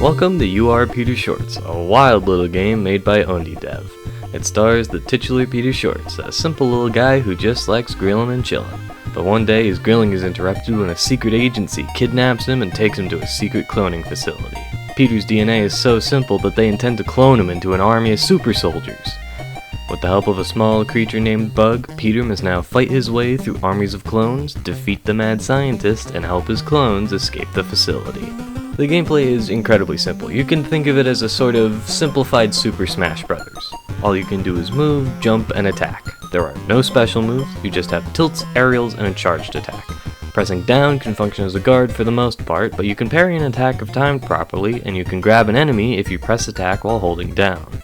Welcome to You Are Peter Shorts, a wild little game made by OndyDev. It stars the titular Peter Shorts, a simple little guy who just likes grilling and chilling. But one day his grilling is interrupted when a secret agency kidnaps him and takes him to a secret cloning facility. Peter's DNA is so simple that they intend to clone him into an army of super soldiers. With the help of a small creature named Bug, Peter must now fight his way through armies of clones, defeat the mad scientist, and help his clones escape the facility. The gameplay is incredibly simple. You can think of it as a sort of simplified Super Smash Bros. All you can do is move, jump, and attack. There are no special moves, you just have tilts, aerials, and a charged attack. Pressing down can function as a guard for the most part, but you can parry an attack if timed properly, and you can grab an enemy if you press attack while holding down.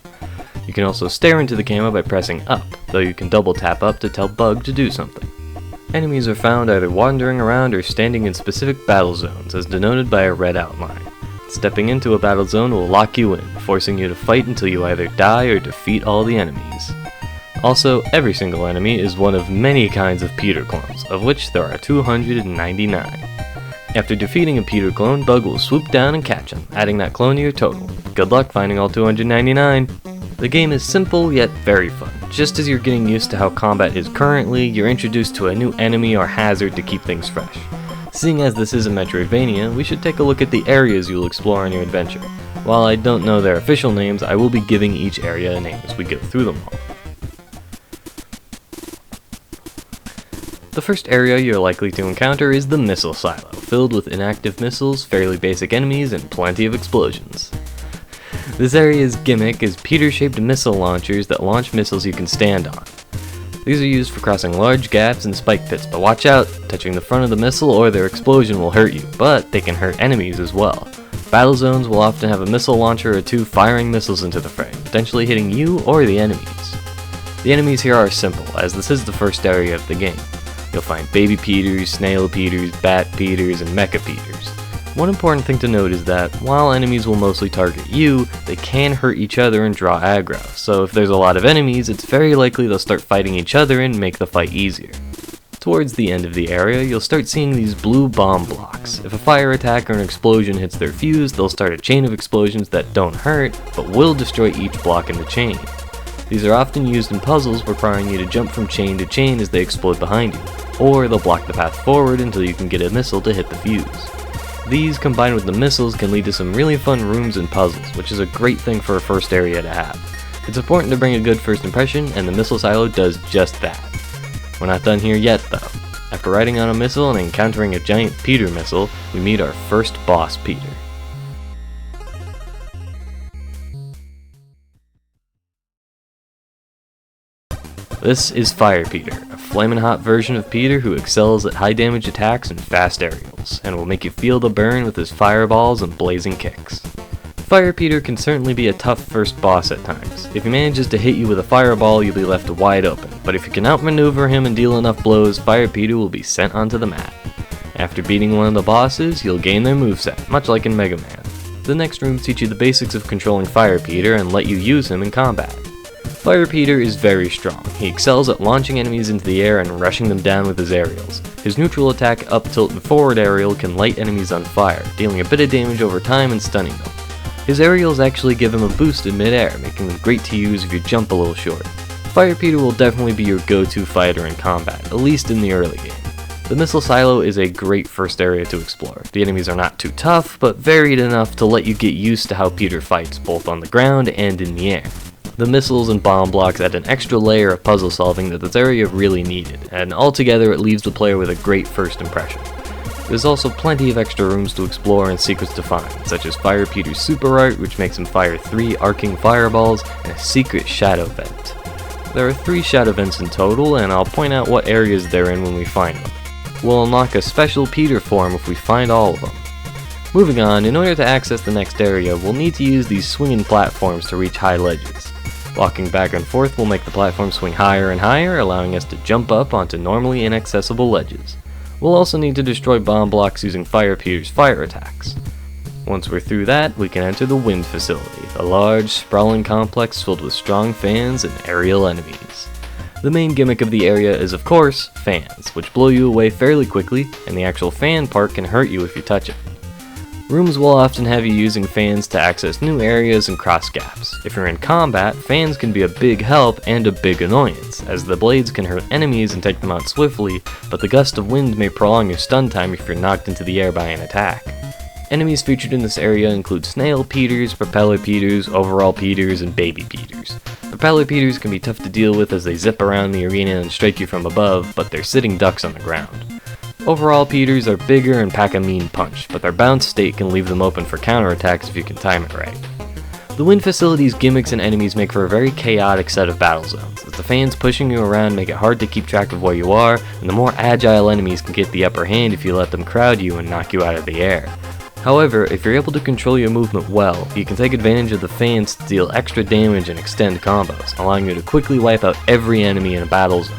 You can also stare into the camera by pressing up, though you can double tap up to tell Bug to do something. Enemies are found either wandering around or standing in specific battle zones, as denoted by a red outline. Stepping into a battle zone will lock you in, forcing you to fight until you either die or defeat all the enemies. Also, every single enemy is one of many kinds of Peter clones, of which there are 299. After defeating a Peter clone, Bug will swoop down and catch him, adding that clone to your total. Good luck finding all 299! The game is simple yet very fun. Just as you're getting used to how combat is currently, you're introduced to a new enemy or hazard to keep things fresh. Seeing as this is a Metroidvania, we should take a look at the areas you'll explore on your adventure. While I don't know their official names, I will be giving each area a name as we go through them all. The first area you're likely to encounter is the missile silo, filled with inactive missiles, fairly basic enemies, and plenty of explosions. This area's gimmick is Peter-shaped missile launchers that launch missiles you can stand on. These are used for crossing large gaps and spike pits, but watch out, touching the front of the missile or their explosion will hurt you, but they can hurt enemies as well. Battle zones will often have a missile launcher or two firing missiles into the frame, potentially hitting you or the enemies. The enemies here are simple, as this is the first area of the game. You'll find baby Peters, snail Peters, bat Peters, and mecha Peters. One important thing to note is that, while enemies will mostly target you, they can hurt each other and draw aggro, so if there's a lot of enemies, it's very likely they'll start fighting each other and make the fight easier. Towards the end of the area, you'll start seeing these blue bomb blocks. If a fire attack or an explosion hits their fuse, they'll start a chain of explosions that don't hurt, but will destroy each block in the chain. These are often used in puzzles requiring you to jump from chain to chain as they explode behind you, or they'll block the path forward until you can get a missile to hit the fuse. These, combined with the missiles, can lead to some really fun rooms and puzzles, which is a great thing for a first area to have. It's important to bring a good first impression, and the missile silo does just that. We're not done here yet, though. After riding on a missile and encountering a giant Peter missile, we meet our first boss Peter. This is Fire Peter, a flamin' hot version of Peter who excels at high damage attacks and fast aerials, and will make you feel the burn with his fireballs and blazing kicks. Fire Peter can certainly be a tough first boss at times. If he manages to hit you with a fireball, you'll be left wide open, but if you can outmaneuver him and deal enough blows, Fire Peter will be sent onto the mat. After beating one of the bosses, you'll gain their moveset, much like in Mega Man. The next rooms teach you the basics of controlling Fire Peter and let you use him in combat. Fire Peter is very strong. He excels at launching enemies into the air and rushing them down with his aerials. His neutral attack, up tilt, and forward aerial can light enemies on fire, dealing a bit of damage over time and stunning them. His aerials actually give him a boost in mid-air, making them great to use if you jump a little short. Fire Peter will definitely be your go-to fighter in combat, at least in the early game. The missile silo is a great first area to explore. The enemies are not too tough, but varied enough to let you get used to how Peter fights, both on the ground and in the air. The missiles and bomb blocks add an extra layer of puzzle solving that this area really needed, and altogether it leaves the player with a great first impression. There's also plenty of extra rooms to explore and secrets to find, such as Fire Peter's super art, which makes him fire 3 arcing fireballs, and a secret shadow vent. There are 3 shadow vents in total, and I'll point out what areas they're in when we find them. We'll unlock a special Peter form if we find all of them. Moving on, in order to access the next area, we'll need to use these swinging platforms to reach high ledges. Walking back and forth will make the platform swing higher and higher, allowing us to jump up onto normally inaccessible ledges. We'll also need to destroy bomb blocks using Fire Peter's fire attacks. Once we're through that, we can enter the Wind Facility, a large, sprawling complex filled with strong fans and aerial enemies. The main gimmick of the area is, of course, fans, which blow you away fairly quickly, and the actual fan part can hurt you if you touch it. Rooms will often have you using fans to access new areas and cross gaps. If you're in combat, fans can be a big help and a big annoyance, as the blades can hurt enemies and take them out swiftly, but the gust of wind may prolong your stun time if you're knocked into the air by an attack. Enemies featured in this area include snail peters, propeller peters, overall peters, and baby peters. Propeller peters can be tough to deal with as they zip around the arena and strike you from above, but they're sitting ducks on the ground. Overall peters are bigger and pack a mean punch, but their bounce state can leave them open for counterattacks if you can time it right. The wind facility's gimmicks and enemies make for a very chaotic set of battle zones, as the fans pushing you around make it hard to keep track of where you are, and the more agile enemies can get the upper hand if you let them crowd you and knock you out of the air. However, if you're able to control your movement well, you can take advantage of the fans to deal extra damage and extend combos, allowing you to quickly wipe out every enemy in a battle zone.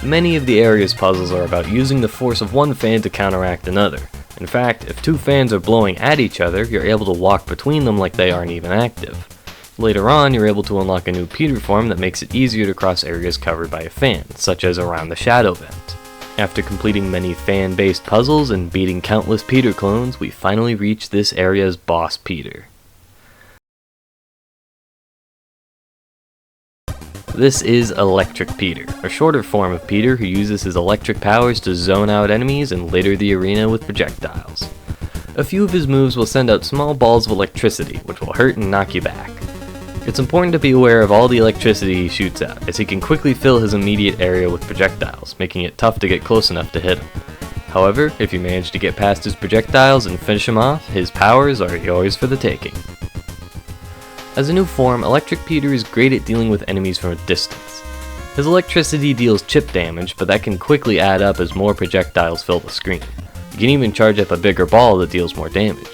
Many of the area's puzzles are about using the force of one fan to counteract another. In fact, if two fans are blowing at each other, you're able to walk between them like they aren't even active. Later on, you're able to unlock a new Peter form that makes it easier to cross areas covered by a fan, such as around the Shadow Vent. After completing many fan-based puzzles and beating countless Peter clones, we finally reach this area's boss Peter. This is Electric Peter, a shorter form of Peter who uses his electric powers to zone out enemies and litter the arena with projectiles. A few of his moves will send out small balls of electricity, which will hurt and knock you back. It's important to be aware of all the electricity he shoots out, as he can quickly fill his immediate area with projectiles, making it tough to get close enough to hit him. However, if you manage to get past his projectiles and finish him off, his powers are yours for the taking. As a new form, Electric Peter is great at dealing with enemies from a distance. His electricity deals chip damage, but that can quickly add up as more projectiles fill the screen. You can even charge up a bigger ball that deals more damage.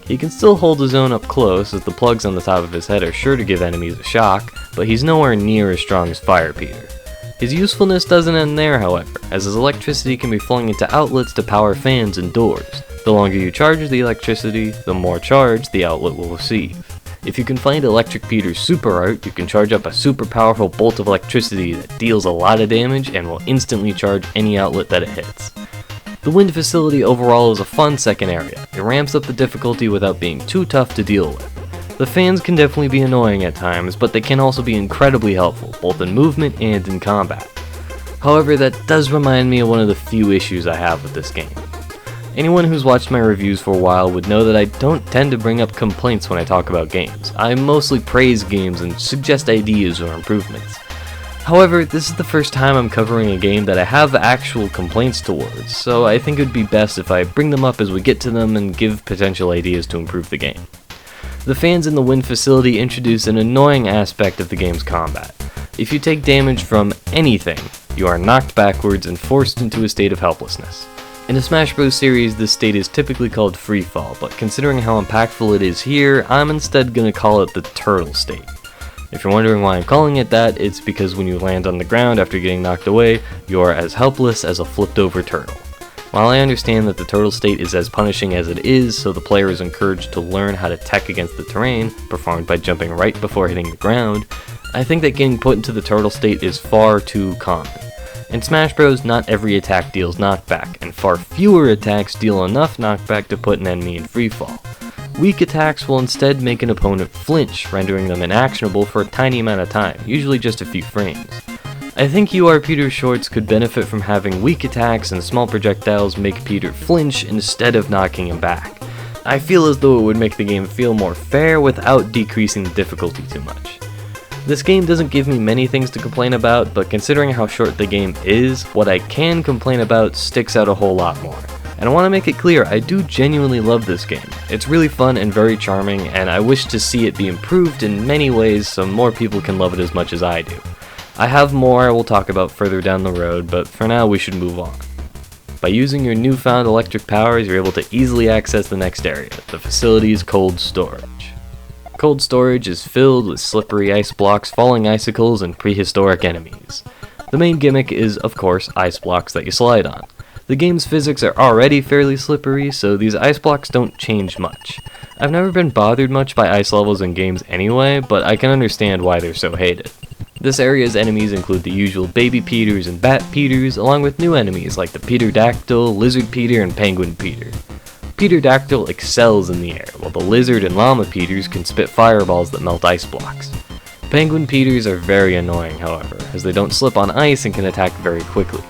He can still hold his own up close, as the plugs on the top of his head are sure to give enemies a shock, but he's nowhere near as strong as Fire Peter. His usefulness doesn't end there, however, as his electricity can be flung into outlets to power fans and doors. The longer you charge the electricity, the more charge the outlet will receive. If you can find Electric Peter's super art, you can charge up a super powerful bolt of electricity that deals a lot of damage and will instantly charge any outlet that it hits. The wind facility overall is a fun second area. It ramps up the difficulty without being too tough to deal with. The fans can definitely be annoying at times, but they can also be incredibly helpful, both in movement and in combat. However, that does remind me of one of the few issues I have with this game. Anyone who's watched my reviews for a while would know that I don't tend to bring up complaints when I talk about games. I mostly praise games and suggest ideas or improvements. However, this is the first time I'm covering a game that I have actual complaints towards, so I think it would be best if I bring them up as we get to them and give potential ideas to improve the game. The fans in the wind facility introduce an annoying aspect of the game's combat. If you take damage from anything, you are knocked backwards and forced into a state of helplessness. In the Smash Bros. Series, this state is typically called freefall, but considering how impactful it is here, I'm instead gonna call it the turtle state. If you're wondering why I'm calling it that, it's because when you land on the ground after getting knocked away, you're as helpless as a flipped over turtle. While I understand that the turtle state is as punishing as it is, so the player is encouraged to learn how to tech against the terrain, performed by jumping right before hitting the ground, I think that getting put into the turtle state is far too common. In Smash Bros, not every attack deals knockback, and far fewer attacks deal enough knockback to put an enemy in freefall. Weak attacks will instead make an opponent flinch, rendering them inactionable for a tiny amount of time, usually just a few frames. I think Peter shorts could benefit from having weak attacks and small projectiles make Peter flinch instead of knocking him back. I feel as though it would make the game feel more fair without decreasing the difficulty too much. This game doesn't give me many things to complain about, but considering how short the game is, what I can complain about sticks out a whole lot more. And I want to make it clear, I do genuinely love this game. It's really fun and very charming, and I wish to see it be improved in many ways so more people can love it as much as I do. I have more I will talk about further down the road, but for now we should move on. By using your newfound electric powers, you're able to easily access the next area, the facility's cold storage. Cold storage is filled with slippery ice blocks, falling icicles, and prehistoric enemies. The main gimmick is, of course, ice blocks that you slide on. The game's physics are already fairly slippery, so these ice blocks don't change much. I've never been bothered much by ice levels in games anyway, but I can understand why they're so hated. This area's enemies include the usual baby Peters and bat Peters, along with new enemies like the Peterdactyl, lizard Peter, and penguin Peter. Pterodactyl excels in the air, while the lizard and llama Peters can spit fireballs that melt ice blocks. Penguin Peters are very annoying, however, as they don't slip on ice and can attack very quickly.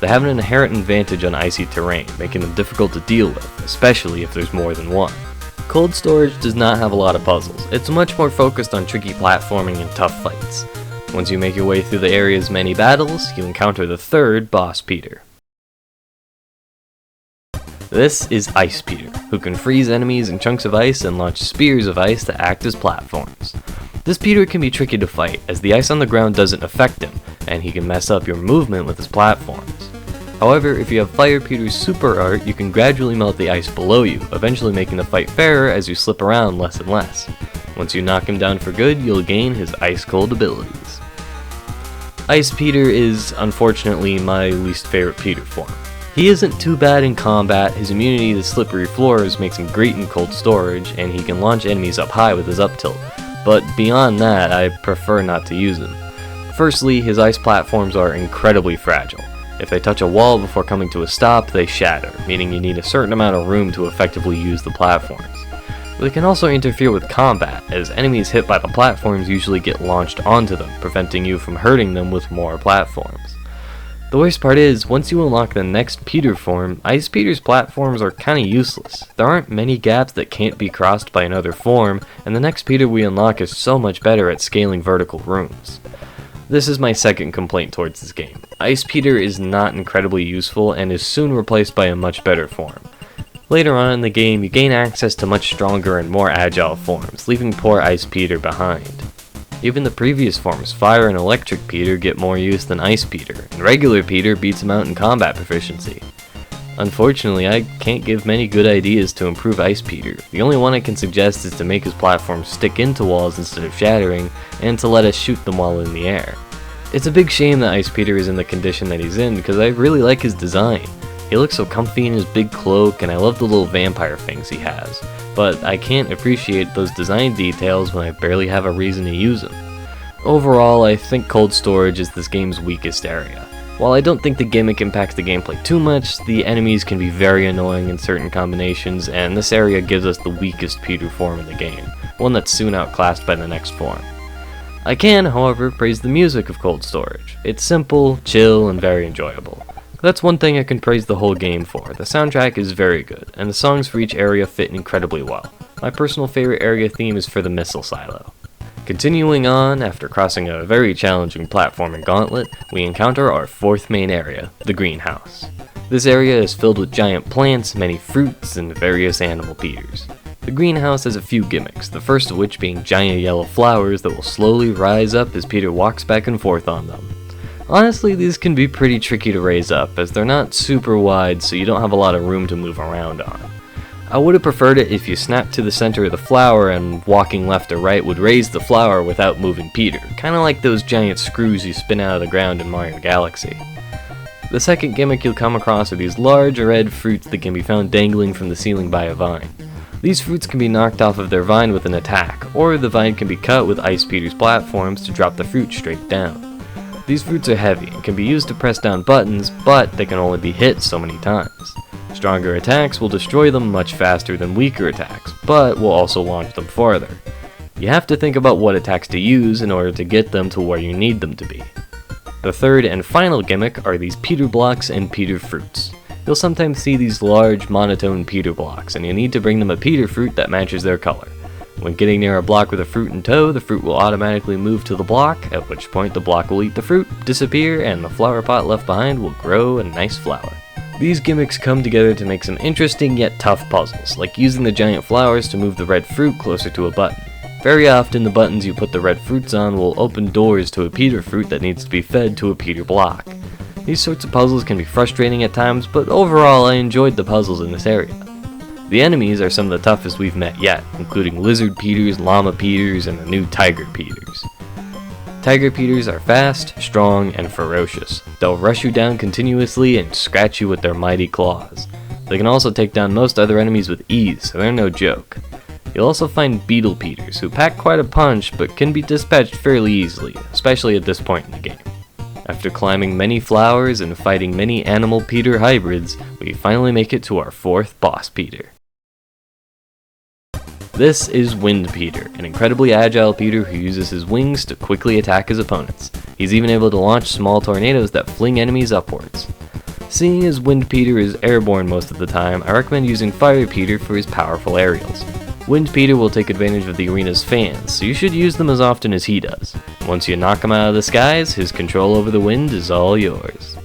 They have an inherent advantage on icy terrain, making them difficult to deal with, especially if there's more than one. Cold Storage does not have a lot of puzzles. It's much more focused on tricky platforming and tough fights. Once you make your way through the area's many battles, you encounter the third boss Peter. This is Ice Peter, who can freeze enemies in chunks of ice and launch spears of ice that act as platforms. This Peter can be tricky to fight, as the ice on the ground doesn't affect him, and he can mess up your movement with his platforms. However, if you have Fire Peter's super art, you can gradually melt the ice below you, eventually making the fight fairer as you slip around less and less. Once you knock him down for good, you'll gain his ice-cold abilities. Ice Peter is, unfortunately, my least favorite Peter form. He isn't too bad in combat, his immunity to slippery floors makes him great in cold storage, and he can launch enemies up high with his up tilt, but beyond that, I prefer not to use him. Firstly, his ice platforms are incredibly fragile. If they touch a wall before coming to a stop, they shatter, meaning you need a certain amount of room to effectively use the platforms. They can also interfere with combat, as enemies hit by the platforms usually get launched onto them, preventing you from hurting them with more platforms. The worst part is, once you unlock the next Peter form, Ice Peter's platforms are kinda useless. There aren't many gaps that can't be crossed by another form, and the next Peter we unlock is so much better at scaling vertical rooms. This is my second complaint towards this game. Ice Peter is not incredibly useful and is soon replaced by a much better form. Later on in the game, you gain access to much stronger and more agile forms, leaving poor Ice Peter behind. Even the previous forms, Fire and Electric Peter, get more use than Ice Peter, and regular Peter beats him out in combat proficiency. Unfortunately, I can't give many good ideas to improve Ice Peter. The only one I can suggest is to make his platforms stick into walls instead of shattering, and to let us shoot them while in the air. It's a big shame that Ice Peter is in the condition that he's in, because I really like his design. He looks so comfy in his big cloak, and I love the little vampire fangs he has. But I can't appreciate those design details when I barely have a reason to use them. Overall, I think cold storage is this game's weakest area. While I don't think the gimmick impacts the gameplay too much, the enemies can be very annoying in certain combinations, and this area gives us the weakest Peter form in the game, one that's soon outclassed by the next form. I can, however, praise the music of Cold Storage. It's simple, chill, and very enjoyable. That's one thing I can praise the whole game for. The soundtrack is very good, and the songs for each area fit incredibly well. My personal favorite area theme is for the missile silo. Continuing on, after crossing a very challenging platforming gauntlet, we encounter our fourth main area, the greenhouse. This area is filled with giant plants, many fruits, and various animal Peters. The greenhouse has a few gimmicks, the first of which being giant yellow flowers that will slowly rise up as Peter walks back and forth on them. Honestly, these can be pretty tricky to raise up, as they're not super wide, so you don't have a lot of room to move around on. I would have preferred it if you snapped to the center of the flower and walking left or right would raise the flower without moving Peter, kinda like those giant screws you spin out of the ground in Mario Galaxy. The second gimmick you'll come across are these large red fruits that can be found dangling from the ceiling by a vine. These fruits can be knocked off of their vine with an attack, or the vine can be cut with Ice Peter's platforms to drop the fruit straight down. These fruits are heavy and can be used to press down buttons, but they can only be hit so many times. Stronger attacks will destroy them much faster than weaker attacks, but will also launch them farther. You have to think about what attacks to use in order to get them to where you need them to be. The third and final gimmick are these Peter blocks and Peter fruits. You'll sometimes see these large, monotone Peter blocks, and you need to bring them a Peter fruit that matches their color. When getting near a block with a fruit in tow, the fruit will automatically move to the block, at which point the block will eat the fruit, disappear, and the flower pot left behind will grow a nice flower. These gimmicks come together to make some interesting yet tough puzzles, like using the giant flowers to move the red fruit closer to a button. Very often the buttons you put the red fruits on will open doors to a Peter fruit that needs to be fed to a Peter block. These sorts of puzzles can be frustrating at times, but overall I enjoyed the puzzles in this area. The enemies are some of the toughest we've met yet, including Lizard Peters, Llama Peters, and the new Tiger Peters. Tiger Peters are fast, strong, and ferocious. They'll rush you down continuously and scratch you with their mighty claws. They can also take down most other enemies with ease, so they're no joke. You'll also find Beetle Peters, who pack quite a punch but can be dispatched fairly easily, especially at this point in the game. After climbing many flowers and fighting many animal Peter hybrids, we finally make it to our fourth boss Peter. This is Wind Peter, an incredibly agile Peter who uses his wings to quickly attack his opponents. He's even able to launch small tornadoes that fling enemies upwards. Seeing as Wind Peter is airborne most of the time, I recommend using Fire Peter for his powerful aerials. Wind Peter will take advantage of the arena's fans, so you should use them as often as he does. Once you knock him out of the skies, his control over the wind is all yours.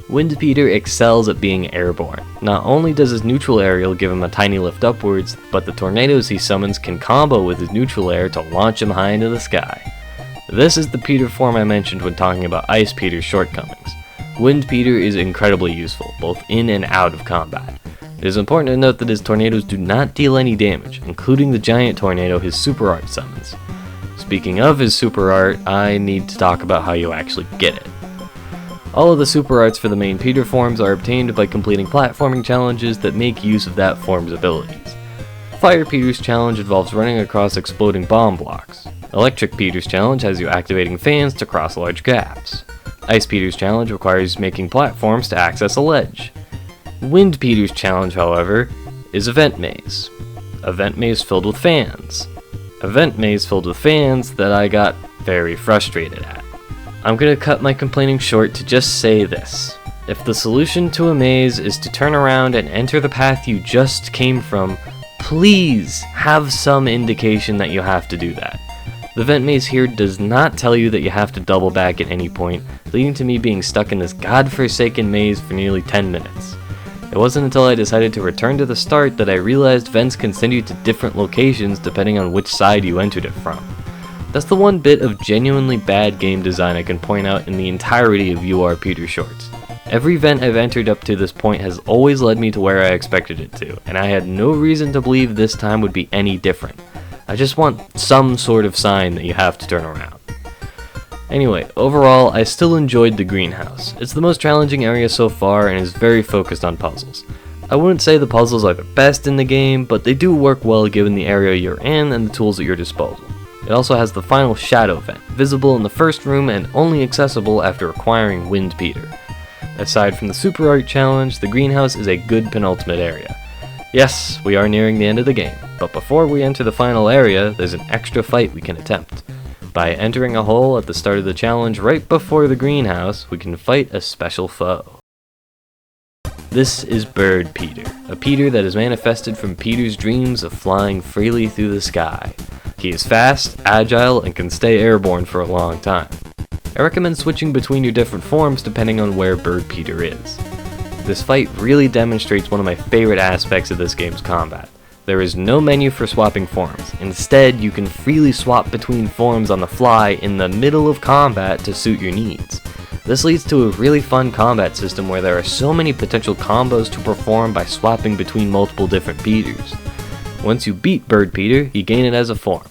Wind Peter excels at being airborne. Not only does his neutral aerial give him a tiny lift upwards, but the tornadoes he summons can combo with his neutral air to launch him high into the sky. This is the Peter form I mentioned when talking about Ice Peter's shortcomings. Wind Peter is incredibly useful, both in and out of combat. It is important to note that his tornadoes do not deal any damage, including the giant tornado his super art summons. Speaking of his super art, I need to talk about how you actually get it. All of the super arts for the main Peter forms are obtained by completing platforming challenges that make use of that form's abilities. Fire Peter's challenge involves running across exploding bomb blocks. Electric Peter's challenge has you activating fans to cross large gaps. Ice Peter's challenge requires making platforms to access a ledge. Wind Peter's challenge, however, is a vent maze. A vent maze filled with fans. A vent maze filled with fans that I got very frustrated at. I'm gonna cut my complaining short to just say this. If the solution to a maze is to turn around and enter the path you just came from, please have some indication that you have to do that. The vent maze here does not tell you that you have to double back at any point, leading to me being stuck in this godforsaken maze for nearly 10 minutes. It wasn't until I decided to return to the start that I realized vents can send you to different locations depending on which side you entered it from. That's the one bit of genuinely bad game design I can point out in the entirety of UR Peter shorts. Every vent I've entered up to this point has always led me to where I expected it to, and I had no reason to believe this time would be any different. I just want some sort of sign that you have to turn around. Anyway, overall, I still enjoyed the greenhouse. It's the most challenging area so far and is very focused on puzzles. I wouldn't say the puzzles are the best in the game, but they do work well given the area you're in and the tools at your disposal. It also has the final shadow vent, visible in the first room and only accessible after acquiring Wind Peter. Aside from the Super Art Challenge, the greenhouse is a good penultimate area. Yes, we are nearing the end of the game, but before we enter the final area, there's an extra fight we can attempt. By entering a hole at the start of the challenge right before the greenhouse, we can fight a special foe. This is Bird Peter, a Peter that is manifested from Peter's dreams of flying freely through the sky. He is fast, agile, and can stay airborne for a long time. I recommend switching between your different forms depending on where Bird Peter is. This fight really demonstrates one of my favorite aspects of this game's combat. There is no menu for swapping forms. Instead, you can freely swap between forms on the fly in the middle of combat to suit your needs. This leads to a really fun combat system where there are so many potential combos to perform by swapping between multiple different Peters. Once you beat Bird Peter, you gain it as a form.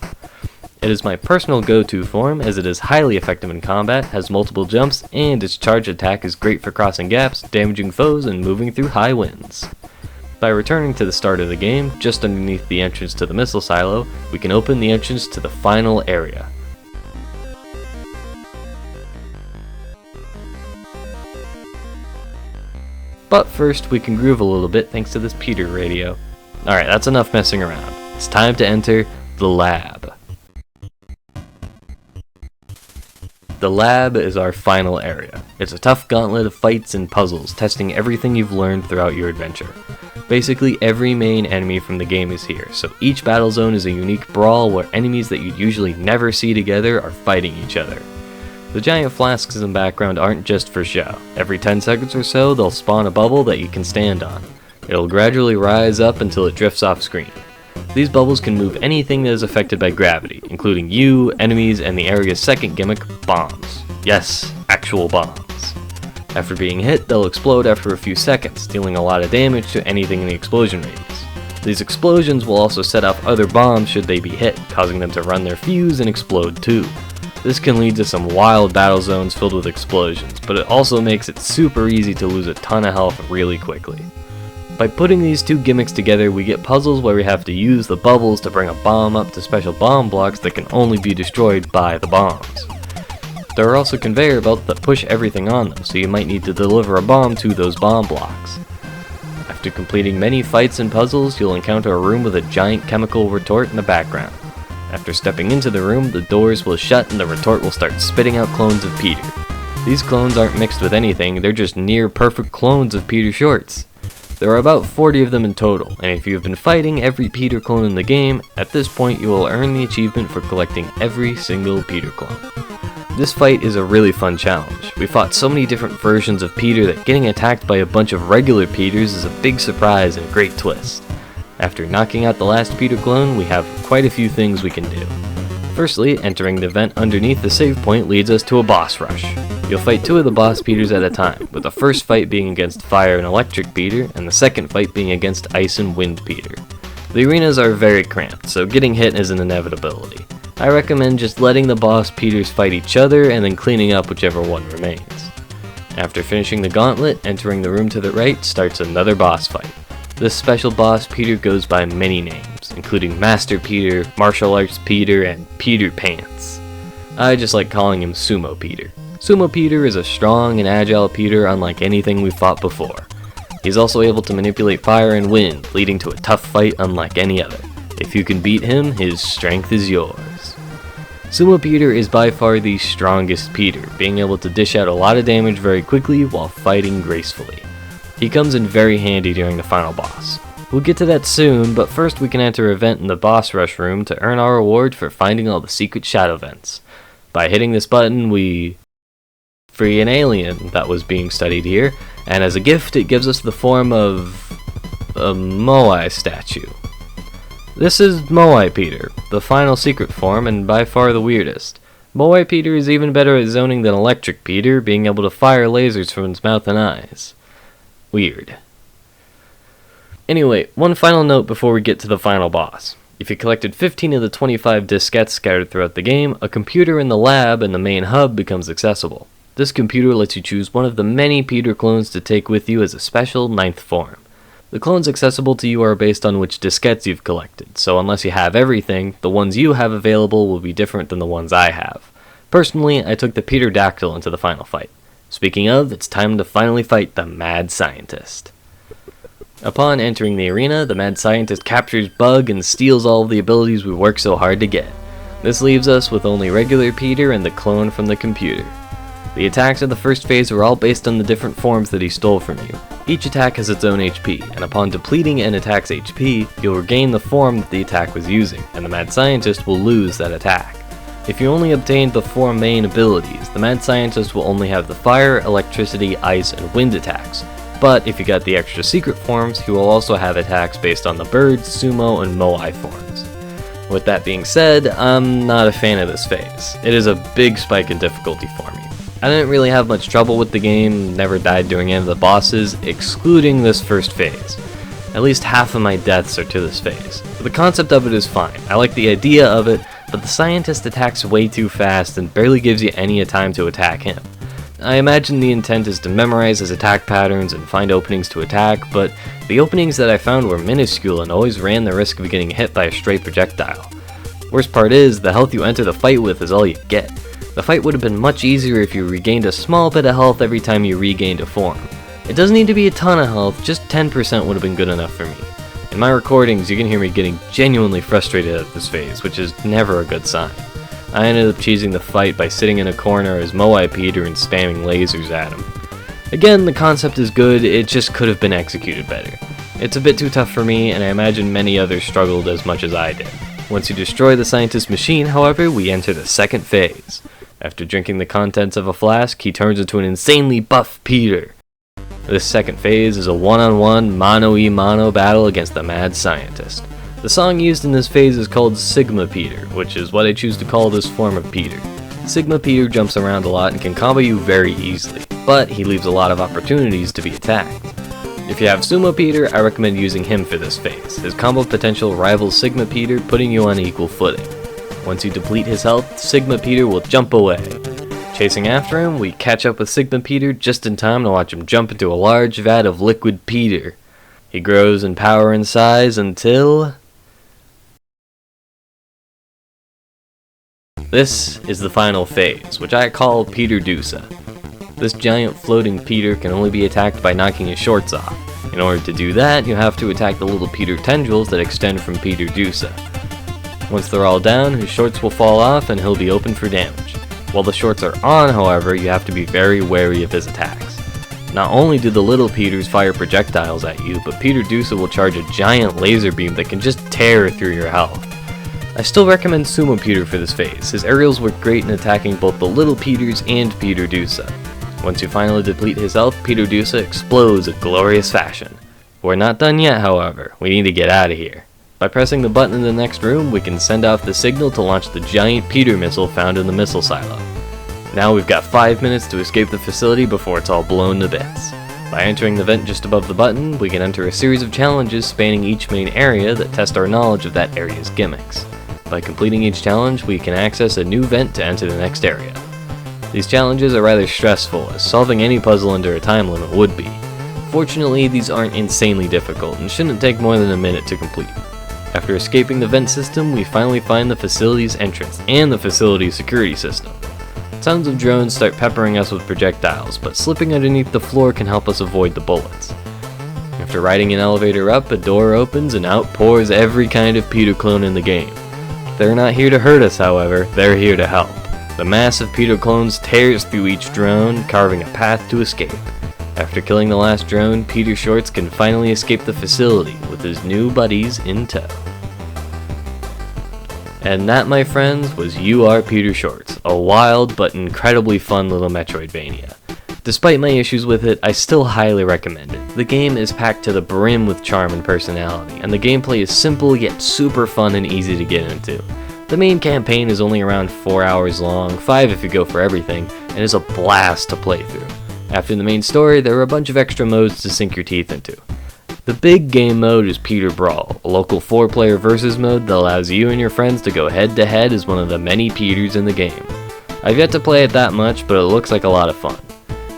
It is my personal go-to form as it is highly effective in combat, has multiple jumps, and its charge attack is great for crossing gaps, damaging foes, and moving through high winds. By returning to the start of the game, just underneath the entrance to the missile silo, we can open the entrance to the final area. But first, we can groove a little bit thanks to this Peter radio. Alright, that's enough messing around. It's time to enter the lab. The lab is our final area. It's a tough gauntlet of fights and puzzles, testing everything you've learned throughout your adventure. Basically, every main enemy from the game is here, so each battle zone is a unique brawl where enemies that you'd usually never see together are fighting each other. The giant flasks in the background aren't just for show. Every 10 seconds or so, they'll spawn a bubble that you can stand on. It'll gradually rise up until it drifts off screen. These bubbles can move anything that is affected by gravity, including you, enemies, and the area's second gimmick, bombs. Yes, actual bombs. After being hit, they'll explode after a few seconds, dealing a lot of damage to anything in the explosion radius. These explosions will also set off other bombs should they be hit, causing them to run their fuse and explode too. This can lead to some wild battle zones filled with explosions, but it also makes it super easy to lose a ton of health really quickly. By putting these two gimmicks together, we get puzzles where we have to use the bubbles to bring a bomb up to special bomb blocks that can only be destroyed by the bombs. There are also conveyor belts that push everything on them, so you might need to deliver a bomb to those bomb blocks. I After completing many fights and puzzles, you'll encounter a room with a giant chemical retort in the background. After stepping into the room, the doors will shut and the retort will start spitting out clones of Peter. These clones aren't mixed with anything, they're just near perfect clones of Peter Shorts. There are about 40 of them in total, and if you have been fighting every Peter clone in the game, at this point you will earn the achievement for collecting every single Peter clone. This fight is a really fun challenge. We fought so many different versions of Peter that getting attacked by a bunch of regular Peters is a big surprise and a great twist. After knocking out the last Peter clone, we have quite a few things we can do. Firstly, entering the vent underneath the save point leads us to a boss rush. You'll fight 2 of the boss Peters at a time, with the first fight being against Fire and Electric Peter, and the second fight being against Ice and Wind Peter. The arenas are very cramped, so getting hit is an inevitability. I recommend just letting the boss Peters fight each other and then cleaning up whichever one remains. After finishing the gauntlet, entering the room to the right starts another boss fight. This special boss Peter goes by many names, including Master Peter, Martial Arts Peter, and Peter Pants. I just like calling him Sumo Peter. Sumo Peter is a strong and agile Peter unlike anything we've fought before. He's also able to manipulate fire and wind, leading to a tough fight unlike any other. If you can beat him, his strength is yours. Sumo Peter is by far the strongest Peter, being able to dish out a lot of damage very quickly while fighting gracefully. He comes in very handy during the final boss. We'll get to that soon, but first we can enter a vent in the boss rush room to earn our reward for finding all the secret shadow vents. By hitting this button, we free an alien that was being studied here, and as a gift it gives us the form of a Moai statue. This is Moai Peter, the final secret form and by far the weirdest. Moai Peter is even better at zoning than Electric Peter, being able to fire lasers from his mouth and eyes. Weird. Anyway, one final note before we get to the final boss. If you collected 15 of the 25 diskettes scattered throughout the game, a computer in the lab and the main hub becomes accessible. This computer lets you choose one of the many Peter clones to take with you as a special 9th form. The clones accessible to you are based on which diskettes you've collected, so unless you have everything, the ones you have available will be different than the ones I have. Personally, I took the Pterodactyl into the final fight. Speaking of, it's time to finally fight the Mad Scientist. Upon entering the arena, the Mad Scientist captures Bug and steals all of the abilities we worked so hard to get. This leaves us with only regular Peter and the clone from the computer. The attacks of the first phase are all based on the different forms that he stole from you. Each attack has its own HP, and upon depleting an attack's HP, you'll regain the form that the attack was using, and the Mad Scientist will lose that attack. If you only obtained the 4 main abilities, the Mad Scientist will only have the fire, electricity, ice, and wind attacks. But if you got the extra secret forms, he will also have attacks based on the bird, sumo, and moai forms. With that being said, I'm not a fan of this phase. It is a big spike in difficulty for me. I didn't really have much trouble with the game, never died during any of the bosses, excluding this first phase. At least half of my deaths are to this phase. The concept of it is fine, I like the idea of it, but the scientist attacks way too fast and barely gives you any time to attack him. I imagine the intent is to memorize his attack patterns and find openings to attack, but the openings that I found were minuscule and always ran the risk of getting hit by a stray projectile. Worst part is, the health you enter the fight with is all you get. The fight would have been much easier if you regained a small bit of health every time you regained a form. It doesn't need to be a ton of health, just 10% would have been good enough for me. In my recordings, you can hear me getting genuinely frustrated at this phase, which is never a good sign. I ended up cheesing the fight by sitting in a corner as Moai Peter and spamming lasers at him. Again, the concept is good, it just could have been executed better. It's a bit too tough for me, and I imagine many others struggled as much as I did. Once you destroy the scientist's machine, however, we enter the second phase. After drinking the contents of a flask, he turns into an insanely buff Peter. This second phase is a one-on-one, mano-y-mano battle against the Mad Scientist. The song used in this phase is called Sigma Peter, which is what I choose to call this form of Peter. Sigma Peter jumps around a lot and can combo you very easily, but he leaves a lot of opportunities to be attacked. If you have Sumo Peter, I recommend using him for this phase. His combo potential rivals Sigma Peter, putting you on equal footing. Once you deplete his health, Sigma Peter will jump away. Chasing after him, we catch up with Sigma Peter just in time to watch him jump into a large vat of liquid Peter. He grows in power and size until... This is the final phase, which I call Peter Dusa. This giant floating Peter can only be attacked by knocking his shorts off. In order to do that, you have to attack the little Peter tendrils that extend from petosis. Once they're all down, his shorts will fall off and he'll be open for damage. While the shorts are on, however, you have to be very wary of his attacks. Not only do the little Peters fire projectiles at you, but petosis will charge a giant laser beam that can just tear through your health. I still recommend Sumo Peter for this phase. His aerials work great in attacking both the little Peters and petosis. Once you finally deplete his health, petosis explodes in glorious fashion. We're not done yet, however. We need to get out of here. By pressing the button in the next room, we can send off the signal to launch the giant Peter missile found in the missile silo. Now we've got 5 minutes to escape the facility before it's all blown to bits. By entering the vent just above the button, we can enter a series of challenges spanning each main area that test our knowledge of that area's gimmicks. By completing each challenge, we can access a new vent to enter the next area. These challenges are rather stressful, as solving any puzzle under a time limit would be. Fortunately, these aren't insanely difficult and shouldn't take more than a minute to complete. After escaping the vent system, we finally find the facility's entrance and the facility's security system. Tons of drones start peppering us with projectiles, but slipping underneath the floor can help us avoid the bullets. After riding an elevator up, a door opens and out pours every kind of Peter clone in the game. They're not here to hurt us, however, they're here to help. The mass of Peter clones tears through each drone, carving a path to escape. After killing the last drone, Peter Shorts can finally escape the facility with his new buddies in tow. And that, my friends, was You Are Peter Shorts, a wild but incredibly fun little Metroidvania. Despite my issues with it, I still highly recommend it. The game is packed to the brim with charm and personality, and the gameplay is simple yet super fun and easy to get into. The main campaign is only around 4 hours long, 5 if you go for everything, and is a blast to play through. After the main story, there are a bunch of extra modes to sink your teeth into. The big game mode is Peter Brawl, a local 4-player versus mode that allows you and your friends to go head to head as one of the many Peters in the game. I've yet to play it that much, but it looks like a lot of fun.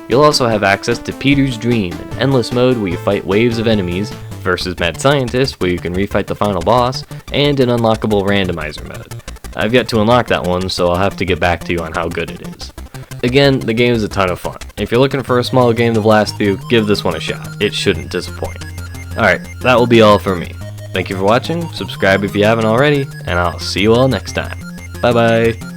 You'll also have access to Peter's Dream, an endless mode where you fight waves of enemies, versus Mad Scientist where you can refight the final boss, and an unlockable randomizer mode. I've yet to unlock that one, so I'll have to get back to you on how good it is. Again, the game is a ton of fun. If you're looking for a small game to blast through, give this one a shot. It shouldn't disappoint. Alright, that will be all for me. Thank you for watching, subscribe if you haven't already, and I'll see you all next time. Bye bye!